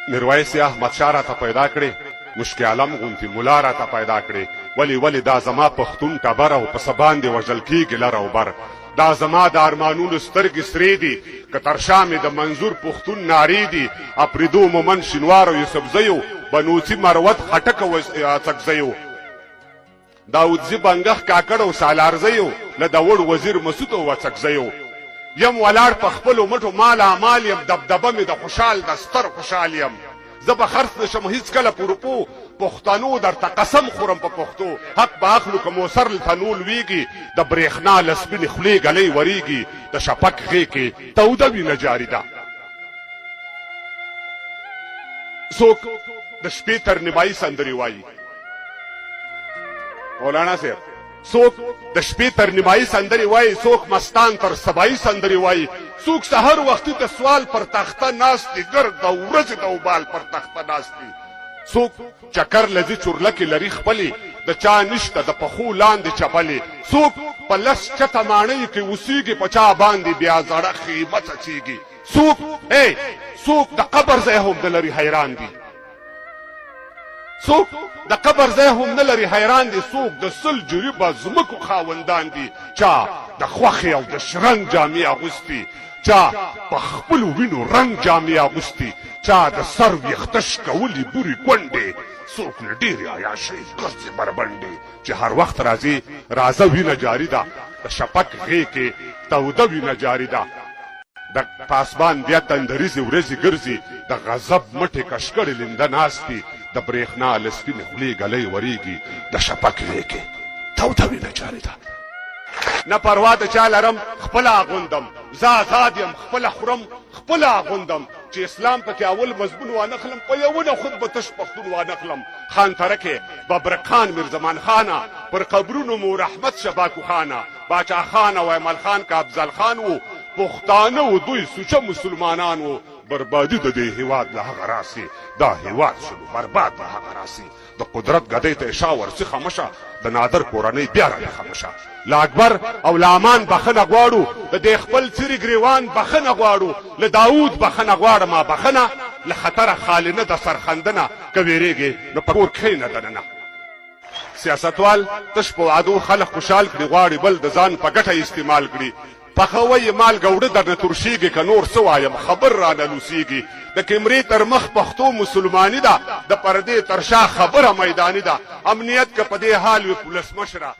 میرویس احمد شاه راته پیدا کړې، مشکي عالم غوندې ملا راته پیدا کړې. ولې دا زما پښتون ټبر او په څه باندې وژل کېږي لر او بر. دا زما د ارمانونو سترګې سرې دي، که تر شا مې د منظور پښتون نارې دي. اپریدو مومن شینوار او یوسفزیو، بنوڅي مروت خټک او څکزیو، داودزي بنګخ کاکړ او سالارزیو، له داوړ وزیر مسعود او څکزیو. یم ولاړ په خپلو مټو مال اعمال یم، دبدبه مې د خوشحال د ستر خوشحال یم. زه به خرڅ نشم هېڅکله په روپو، پښتنو درته قسم خورم په پښتو. حق به اخلو که موسر له تنول ویږي، د برېښنا له سپینې خولې ګلۍ وریږي، د شپک غې کې توده وینه جاري ده. څوک د شپې تر نیمایي سندرې وایي، مولانا صاحب، څوک د شپې تر نیمایي سندرې وایي، څوک مستان تر سبایي سندرې وایي، څوک سحر وختي د سوال پر تخته ناست دي، ګرد د ورځې د اوبال پر تخته ناست دي. څوک چکر لذي چورلکې لري خپلې، د چا نشته د پښو لاندې چپلې. څوک په لس چته ماڼۍ کې اوسېږي، په چا باندې بیا زړه خیمه څڅېږي. څوک د قبر ځای هم نه لري حیران دي، څوک د قبر ځای هم نه لري حیران دي. څوک د سل جریبه ځمکو خاوندان دي، چا د خوښې او د شرنګ جامې اغوستي، چا په خپلو وینو رنګ جامې اغوستي، چا د سر ویښته شکولي بورې کونډې، څوک له ډېرې عیاشۍ ګرځي بربنډې. چې هر وخت راځي رازه وینه جاري ده، د شپک غې کې توده وینه جاري ده. د پاسبان بیا تندریزې ورځې ګرځي، د غضب مټې کشکړې لنده ناست دي، د برېښنا له سپینې خولې ګلۍ وریږي، د شپک غې کې توده وینه جاري ده. نه پروا د چا لرم خپله اغوندم، زه آزاد یم خپله خورم خپله اغوندم. چې اسلام پکې اول مضمون وانخلم، په یوه خود به تش پښتون وانخلم. خان ترکې ببرک خان میرزمان خانه، پر قبرونو مو رحمت شباکو خانه. باچا خان او ایمل خان که افضل خان وو، پښتانه و دوی سوچه مسلمانان وو. بربادي د دې هیواد له هغه راسي، دا هیواد شنو برباد له هغه راسي. د قدرت ګدۍ ته اشا ورسي خامشه، د نادر کورنۍ بیا را خامشه. له اکبر او له امان بخښنه غواړو، د دې خپل څیرې ګریوان بخښنه غواړو. له داود بخښنه غواړمه بخښنه، له خطره خالي نه د سرخندنه. که ویرېږې نو په کور کښېنه دننه. سیاستوال تش په وعدو خلک خوشحال کړي، غواړي بل د ځان په ګټه استعمال کړي. پخوی مال ګوړه درنه ترشیږي، که نور څه وایم خبر رانه لوسیږي. د کیمرې تر مخ پښتو مسلماني ده، د پردې تر شا خبره میداني ده. امنیت که په دې حال وي پولس مشره